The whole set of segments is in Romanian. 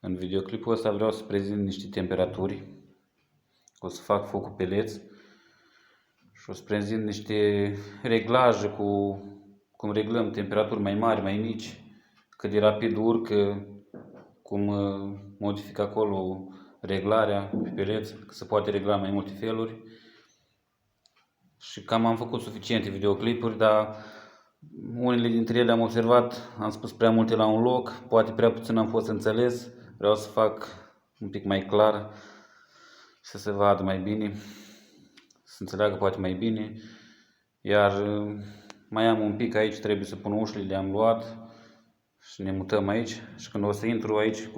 În videoclipul ăsta vreau să prezint niște temperaturi. O să fac focul peleți și o să prezint niște reglaje cum reglăm temperaturi mai mari, mai mici, cât de rapid urcă, cum modific acolo reglarea pe peleți, că se poate regla în mai multe feluri. Și cam am făcut suficiente videoclipuri, dar unele dintre ele am observat, am spus prea multe la un loc, poate prea puțin am fost înțeles. Vreau să fac un pic mai clar și să se vadă mai bine, să înțeleagă poate mai bine. Iar mai am un pic aici, trebuie să pun ușile, le-am luat și ne mutăm aici. Și când o să intru aici,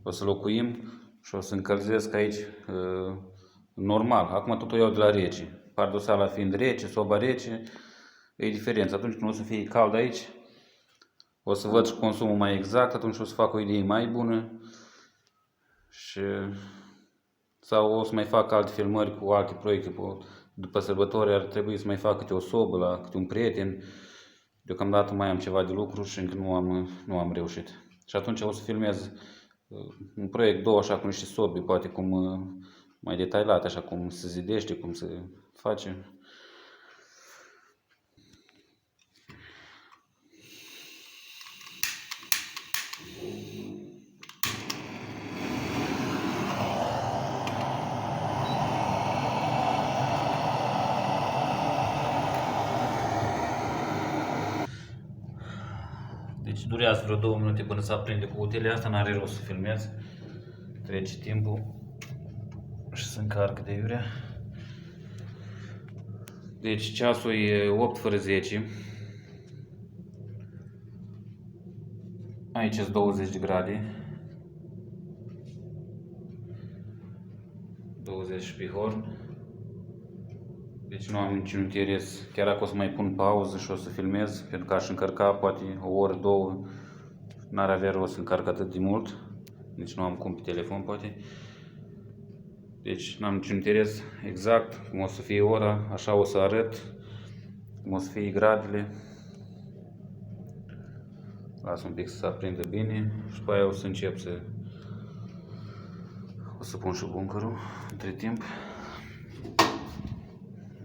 o să locuim și o să încălzesc aici normal. Acum tot o iau de la rece. Pardosala fiind rece, soba rece, e diferență. Atunci când o să fie cald aici, o să văd și consumul mai exact, atunci o să fac o idee mai bună. Sau o să mai fac alte filmări cu alte proiecte. După sărbători ar trebui să mai fac câte o sobă la câte un prieten. Deocamdată mai am ceva de lucru și încă nu am reușit. Și atunci o să filmez un proiect, două, așa, cu niște sobe, poate cum mai detaliate, așa cum se zidește, cum se face. Deci durează vreo 2 minute până se aprinde cu utile, asta n-are rost să filmez. Trece timpul și se încarcă de iurea. Deci ceasul e 8 fără 10. Aici sunt 20 de grade. 20 pe horn. Deci nu am niciun interes, chiar dacă o să mai pun pauză și o să filmez, pentru că aș încărca poate o oră, două, n-ar avea rost să încarc atât de mult, deci nu am cum pe telefon poate. Deci n-am niciun interes exact cum o să fie ora, așa o să arăt, cum o să fie gradele. Las un pic să se aprindă bine și după aia o să încep o să pun și buncărul între timp.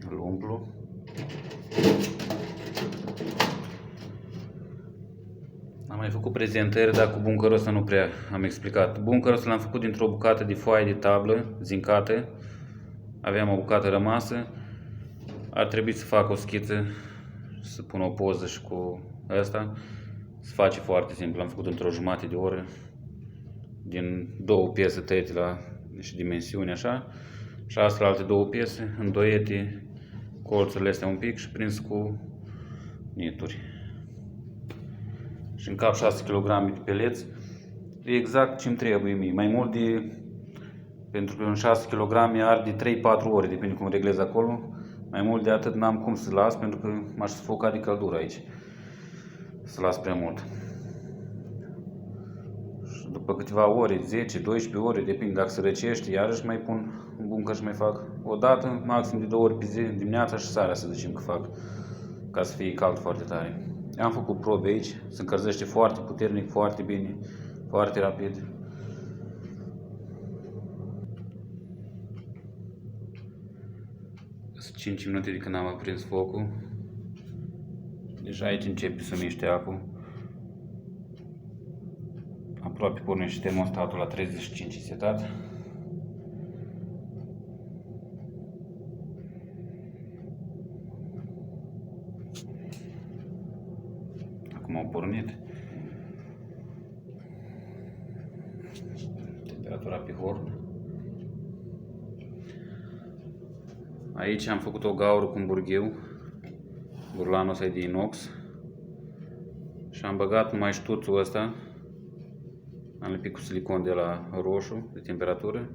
Îl umplu. Am mai făcut prezentări, dar cu buncărul ăsta nu prea am explicat. Buncărul ăsta l-am făcut dintr-o bucată de foaie de tablă zincată. Aveam o bucată rămasă. Ar trebui să fac o schiță, să pun o poză și cu ăsta. Se face foarte simplu, l-am făcut într-o jumătate de oră. Din două piese tăiate la niște dimensiuni așa. Și astfel alte două piese, îndoiete colțurile astea un pic și prins cu nituri. Și încap 6 kg de peleți. E exact ce-mi trebuie mie. Mai mult pentru că în 6 kg arde 3-4 ore, depinde cum reglez acolo. Mai mult de atât n-am cum să las, pentru că m-aș sufoca de căldură aici. Să las prea mult. Și după câteva ore, 10-12 ore, depinde dacă se răcește, iarăși mai pun în buncăr și mai fac o dată, maxim de 2 ori pe zi, dimineața și seara, să zicem că fac, ca să fie cald foarte tare. Am făcut probe aici, se încălzește foarte puternic, foarte bine, foarte rapid. Sunt 5 minute de când am aprins focul. Deja aici începe să miște apă. Aproape pornește și termostatul la 35 setat. Acum au pornit. Temperatura pe horn. Aici am făcut o gaură cu un burgheu. Burlanul ăsta e de inox. Și am băgat numai ștuțul ăsta. Am lipit cu silicon de la roșu, de temperatură.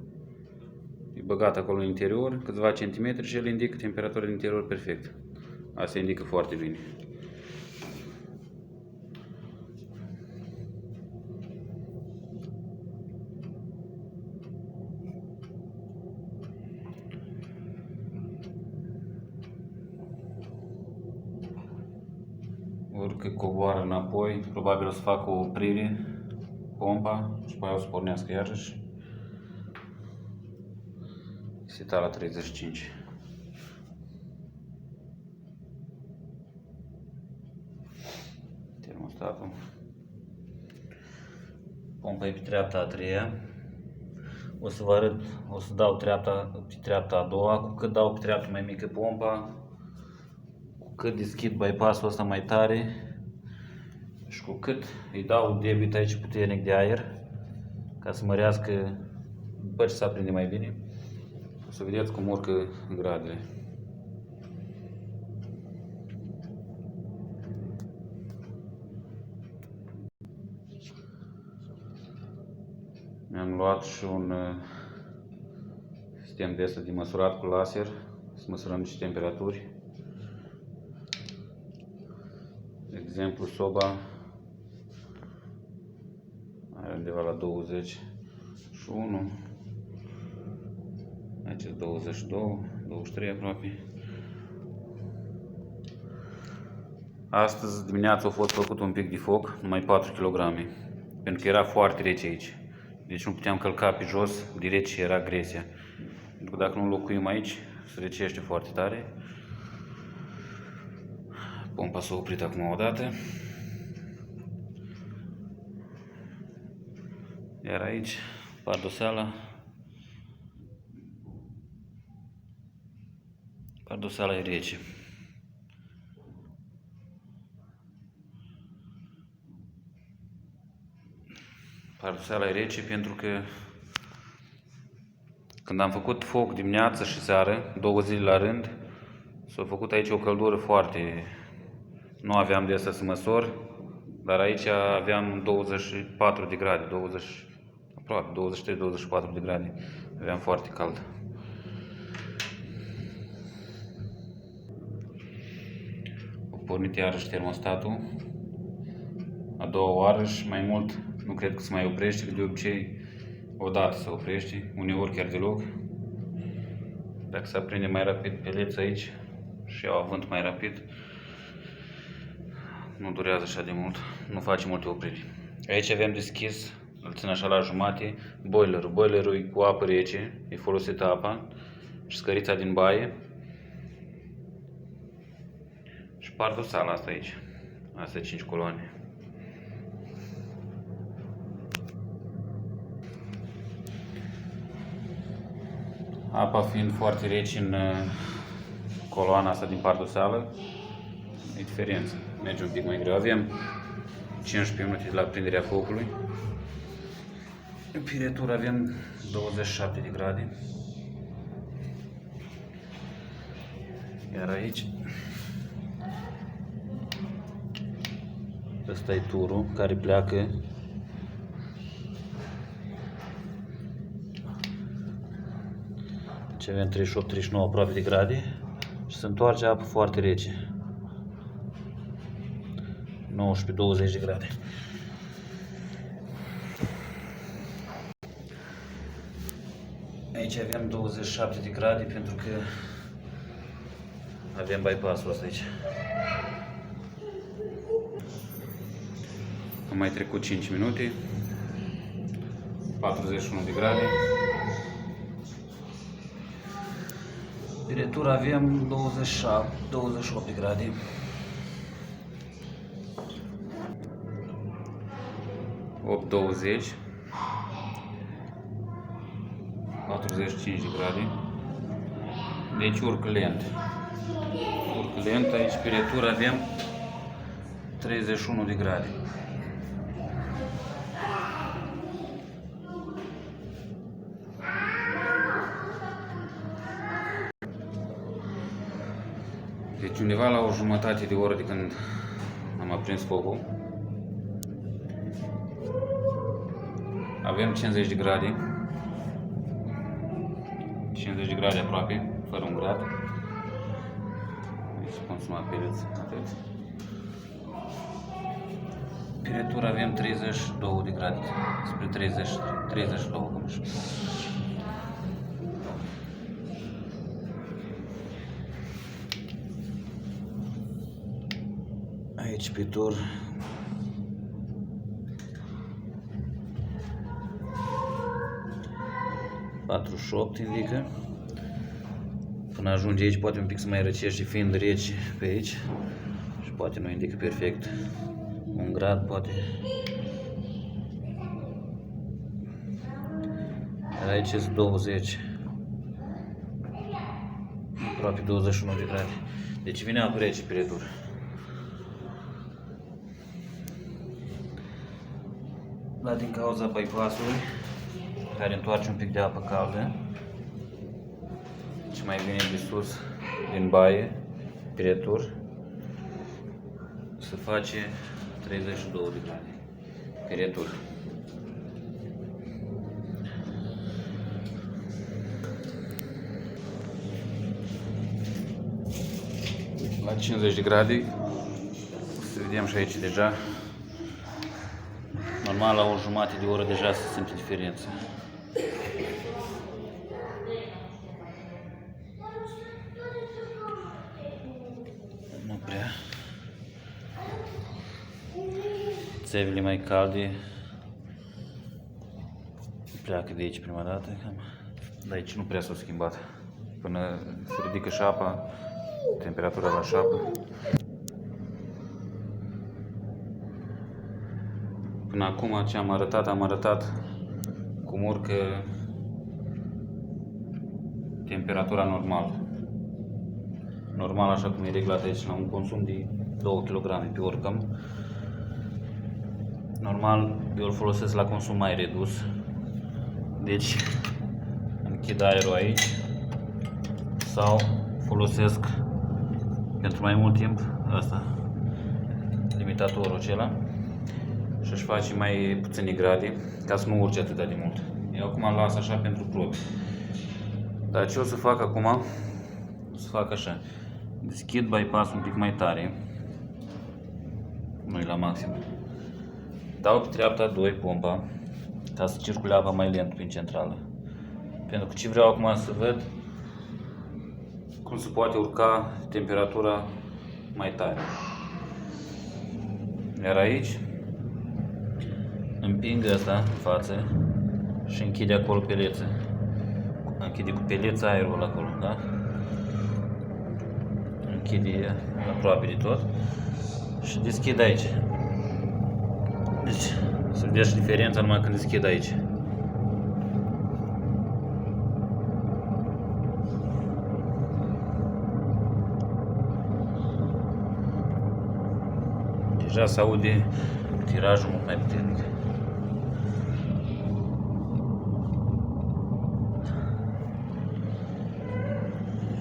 E băgat acolo în interior, câțiva centimetri și el indică temperatura din interior perfect. Asta indică foarte bine. Urcă, coboară înapoi, probabil o să fac o oprire pompa și apoi o să pornească iarăși. Seta la 35. Termostatul. Pompa e pe treapta a treia. O să vă arăt, o să dau pe treapta a doua, cu cât dau pe treapta mai mică pompa, cu cât deschid bypass-ul ăsta mai tare și cu cât îi dau debit aici puternic de aer, ca să mărească, după ce se aprinde mai bine, o să vedeți cum urcă gradele. Mi-am luat și un sistem de ăsta de măsurat cu laser, să măsurăm niște temperaturi. De exemplu, soba are undeva la 21, aici 22, 23 aproape. Astăzi dimineața a fost făcut un pic de foc, numai 4 kg, pentru că era foarte rece aici. Deci nu puteam călca pe jos, direct și era gresia. Pentru că dacă nu locuim aici, se recește foarte tare. Pompa s-a oprit acum o dată. Iar aici, pardoseala. Pardoseala e rece. Pardoseala e rece pentru că când am făcut foc dimineață și seară, 2 zile la rând, s-a făcut aici o căldură foarte... Nu aveam de asta să măsor, dar aici aveam 24 de grade, aproape 23-24 de grade. Aveam foarte cald. Am pornit iarăși termostatul. A doua oară și mai mult nu cred că se mai oprește, că de obicei odată se oprește, uneori chiar deloc. Dacă se aprinde mai rapid peleți aici și iau avânt mai rapid, nu durează așa de mult, nu face multe opriri. Aici avem deschis, îl țin așa la jumate, boilerul. Boilerul e cu apă rece, e folosită apa și scărița din baie. Și pardoseala asta aici, astea 5 coloane. Apa fiind foarte rece în coloana asta din pardoseală, e diferență, merge un pic mai greu. Avem 15 minute de la prinderea focului. Temperatura avem 27 de grade. Iar aici, ăsta e turul care pleacă. Deci avem 38-39 aproape de grade și se întoarce apă foarte rece. 19-20 de grade. Aici avem 27 de grade pentru că avem bypass-ul ăsta aici. Am mai trecut 5 minute. 41 de grade. Temperatura avem 28 de grade. Opt 20, 45 de grade. Deci urcă lent. Urcă lent, aici temperatura avem 31 de grade. Deci undeva la o jumătate de oră de când am aprins focul, avem 50 de grade, 50 de grade aproape, fără un grad. Deci consuma peleți, atât. Temperatura avem 32 de grade, spre 32, cum așa. Aici pe tur 48 indică. Până ajunge aici poate un pic să mai răcește, fiind rece pe aici. Și poate nu indică perfect. 1 grad poate. Aici sunt 20. Aproape 21 de grade. Deci vine apă rece pe retur. Dar din cauza bypass-ului, care întoarce un pic de apă caldă, ce mai vine de sus din baie, pe retur, se face 32 de grade pe retur. La 50 de grade, să vedem și aici deja, normal la o jumătate de oră deja se simte diferența. Nu prea. Țevile mai calde pleacă de aici prima dată, dar aici nu prea s-a schimbat. Până se ridică șapa, temperatura la șapă. Până acum ce am arătat cum urcă temperatura normală. Normal așa cum e reglat aici, la un consum de 2 kg pe oricăm. Normal eu îl folosesc la consum mai redus. Deci închid aerul aici sau folosesc pentru mai mult timp asta, limitatorul acela, și își face mai puține grade ca să nu urce atât de mult. Eu acum îl las așa pentru probe. Dar ce o să fac acum? O să fac așa. Deschid bypass un pic mai tare. Nu-i la maxim. Dau pe treapta 2 pompa ca să circule apa mai lent prin centrală. Pentru că ce vreau acum să văd cum se poate urca temperatura mai tare. Iar aici împing asta în față și închide acolo pelețe. Închide cu pelețe aerul acolo, da? Închide aproape de tot și deschid aici. Deci, să vedeți diferența numai când deschid aici. Deja se aude tirajul mult mai puternic.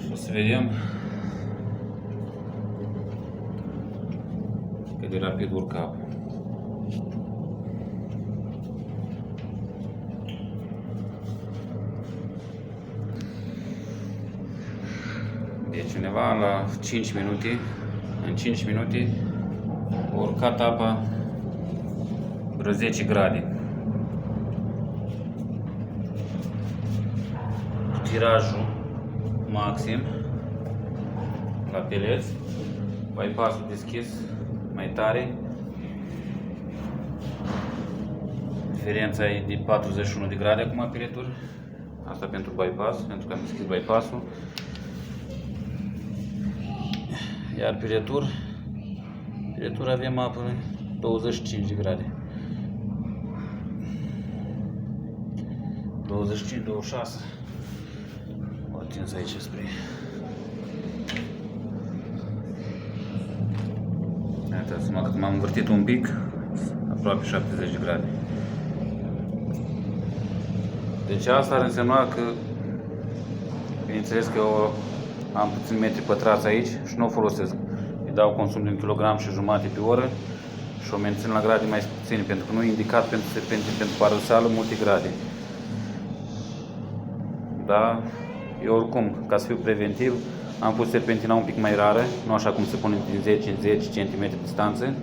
Și o să vedem cât de rapid urcă apa. Deci undeva la 5 minute, în 5 minute a urcat apa vreo 10 grade. Tirajul maxim la peleți, bypass-ul deschis mai tare. Diferența e de 41 de grade acum pe retur. Asta pentru bypass, pentru că am deschis bypass-ul. Iar pe retur avem apă 25 de grade. 25-26. O atins aici spre. Uitați-mă că m-am învârtit un pic, aproape 70 de grade. Deci asta ar însemna că, bineînțeles că eu am puțin metri pătrați aici și nu o folosesc. Îi dau consum de 1,5 kg pe oră și o mențin la grade mai puține, pentru că nu e indicat pentru serpentin, pentru paradoxală multe grade. Da, eu oricum, ca să fiu preventiv, am pus serpentina un pic mai rară, nu așa cum se pune din 10 în 10 cm distanță,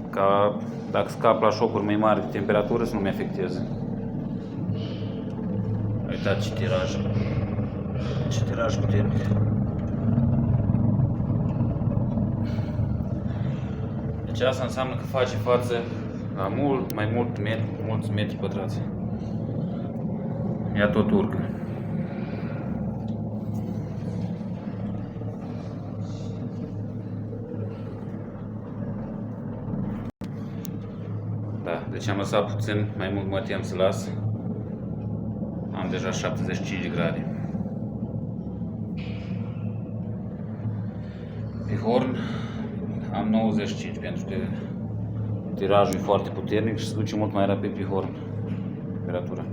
ca dacă scap la șocuri mai mari de temperatură să nu mi afecteze. Uitați ce tiraj puternic. Deci asta înseamnă că face față la mulți metri pătrați. ea tot urcă. Da, deci am lăsat puțin, mai mult mă tem să las. Am deja 75 de grade. Pe horn am 95 pentru că tirajul e foarte puternic și se duce mult mai rapid pe horn temperatura.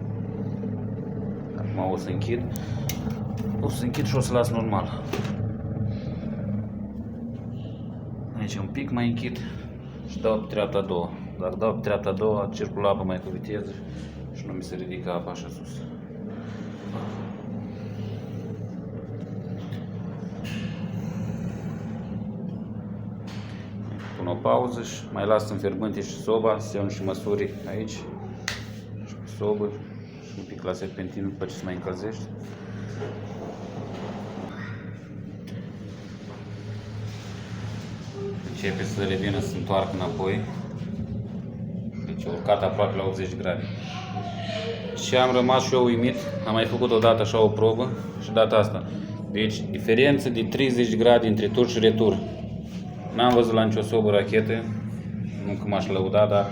Acum o să închid și o să las normal. Aici un pic mai închid și dau pe treapta a doua. Dacă dau pe treapta a doua, circulă apa mai cu viteză și nu mi se ridică apa așa sus. Pun o pauză și mai las în fierbinte și soba, să iau și măsuri aici și pe sobă și un pic la serpentină după ce se mai încălzește. Începe să revină, să se întoarcă înapoi. Deci a urcat aproape la 80 de grade. Și am rămas și eu uimit, am mai făcut odată așa o probă și data asta. Deci diferență de 30 de grade între tur și retur. N-am văzut la nicio sobă rachetă, nu că m-aș lăuda, dar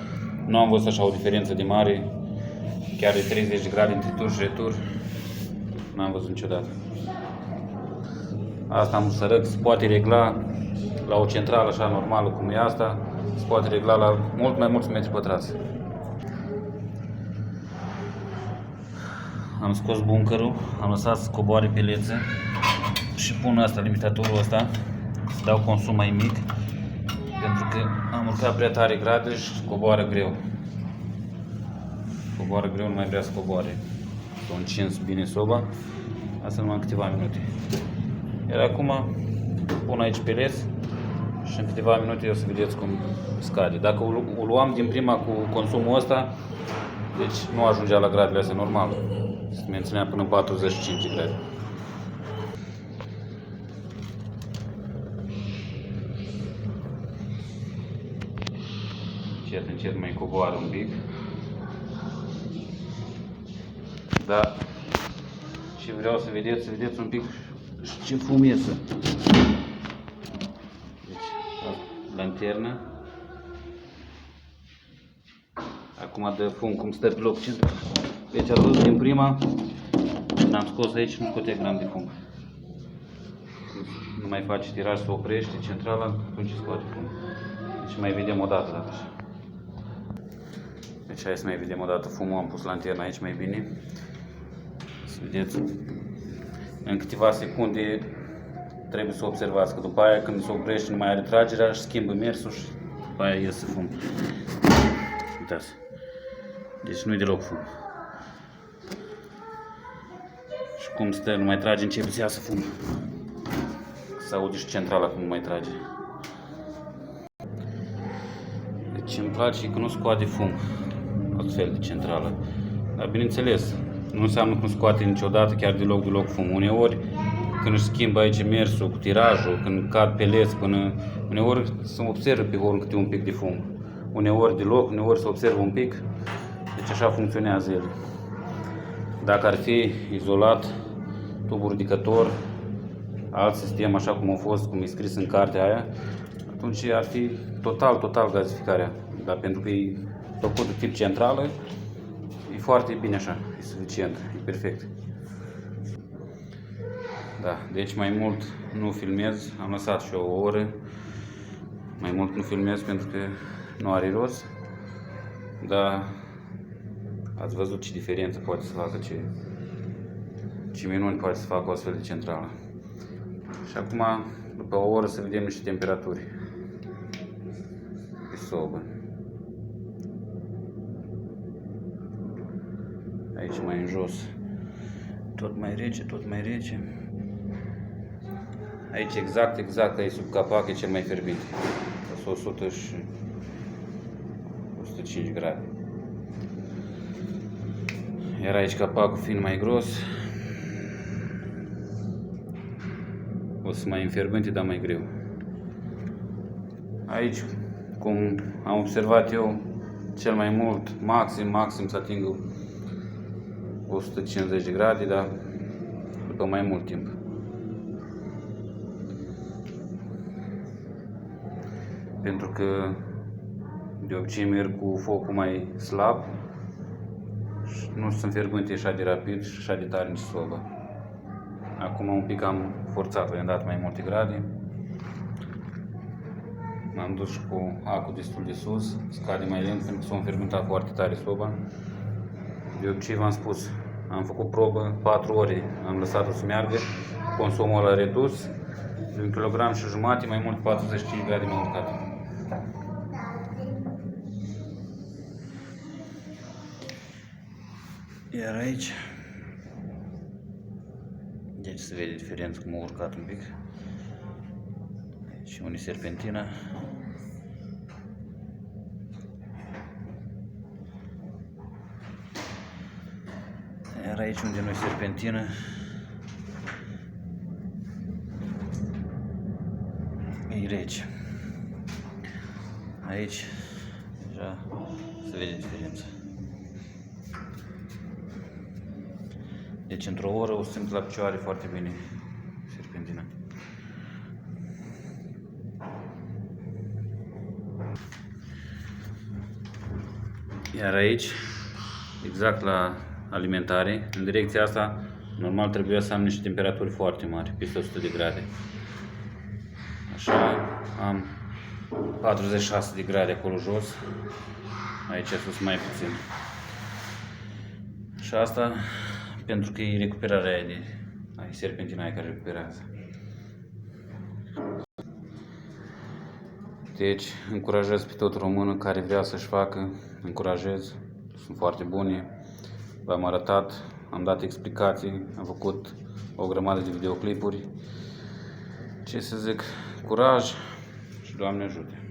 nu am văzut așa o diferență de mare, chiar de 30 de grade între tur și retur. N-am văzut niciodată. Asta am să arăt, se poate regla la o centrală așa normală cum e asta, se poate regla la mult mai mulți metri pătrați. Am scos buncărul, am lăsat să coboare pelețe și pun asta, limitatorul ăsta, să dau consum mai mic, pentru că am urcat prea tare grade și coboară greu. Coboară greu, nu mai vrea să coboare. S-a încins bine soba, asta numai în câteva minute. Iar acum pun aici peleți și în câteva minute o să vedeți cum scade. Dacă o luam din prima cu consumul ăsta, deci nu ajungea la gradele astea normal. Se menținea până în 45 de grade. Încet, încet mai coboară un pic. Dar ce vreau să vedeți un pic ce fum iese. Deci, lanternă. Acum dă fum cum stă pe loc central. Deci am văzut din prima, când am scos aici, nu scotea gram de fum. Nu mai face tiraj, se oprește centrala, atunci scoate fum. Deci mai vedem o dată dacă așa. Deci hai să mai vedem o dată fumul, am pus lanterna aici mai bine. Să vedeți, în câteva secunde trebuie să observați că după aia când se oprește nu mai are tragerea și schimbă mersul și după aia iese fum. Uitați. Deci nu-i deloc fum. Și cum stă, nu mai trage, începe să iasă fum. Se aude și centrala cum nu mai trage. Deci îmi place că nu scoate fum astfel de centrală. Dar bineînțeles, nu înseamnă că nu scoate niciodată chiar deloc fum. Uneori, când își schimbă aici mersul cu tirajul, când cad peleți până... Uneori se observă pe horn câte un pic de fum. Uneori deloc, uneori se observă un pic. Deci așa funcționează el. Dacă ar fi izolat tubul ridicător, alt sistem așa cum a fost, cum e scris în cartea aia, atunci ar fi total gazificarea. Dar pentru că e făcut de tip centrală, e foarte bine așa, e suficient, e perfect. Da, deci mai mult nu filmez, am lăsat și o oră, mai mult nu filmez pentru că nu are rost, dar ați văzut ce diferență poate să facă, ce minuni poate să facă o astfel de centrală. Și acum, după o oră, să vedem niște temperaturi pe sobă. Aici mai în jos, tot mai rece. Aici exact aici sub capac e cel mai fierbinte. 100 și 105 grade. Iar aici capacul fiind mai gros, o să mai înfierbinte, dar mai greu. Aici, cum am observat eu, cel mai mult, maxim să atingă 150 de grade, dar după mai mult timp. Pentru că de obicei merg cu focul mai slab și nu se înfierbânte așa de rapid și așa de tare nici soba. Acum un pic am forțat, i-am dat mai multe grade. M-am dus și cu acul destul de sus, scade mai lent pentru că s-a înfierbântat foarte tare soba. De obicei v-am spus, am făcut probă 4 ore, am lăsat-o să meargă, consumul a redus, de 1,5 kg, mai mult 45 grade m-a urcat. Iar aici, deci se vede diferența cum a urcat un pic. Și unde e serpentina. Iar aici unde nu e serpentină, e rece. Aici deja se vede diferența. Deci într-o oră o simt la picioare foarte bine serpentina. Iar aici, exact la alimentare, în direcția asta, normal trebuia să am niște temperaturi foarte mari, peste 100 de grade. Așa, am 46 de grade acolo jos, aici sus mai puțin. Și asta pentru că e recuperarea aia de serpentina aia care recuperează. Deci, încurajez pe tot românul care vrea să-și facă, încurajez, sunt foarte bune. V-am arătat, am dat explicații, am făcut o grămadă de videoclipuri. Ce să zic, curaj și Doamne ajută!